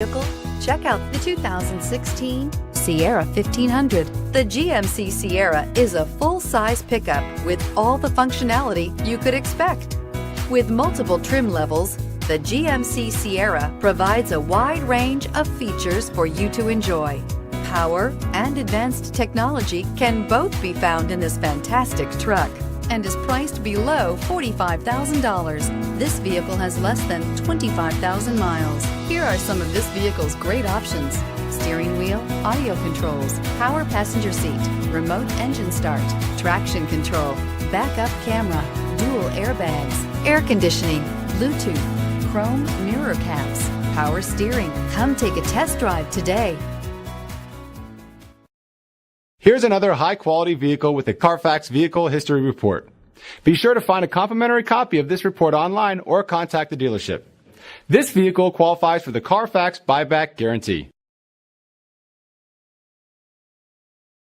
vehicle? Check out the 2016 Sierra 1500. The GMC Sierra is a full-size pickup with all the functionality you could expect. With multiple trim levels, the GMC Sierra provides a wide range of features for you to enjoy. Power and advanced technology can both be found in this fantastic truck and is priced below $45,000. This vehicle has less than 25,000 miles. Here are some of this vehicle's great options: steering wheel audio controls, power passenger seat, remote engine start, traction control, backup camera, dual airbags, air conditioning, Bluetooth, chrome mirror caps, power steering. Come take a test drive today. Here's another high-quality vehicle with a Carfax Vehicle History Report. Be sure to find a complimentary copy of this report online or contact the dealership. This vehicle qualifies for the Carfax Buyback Guarantee.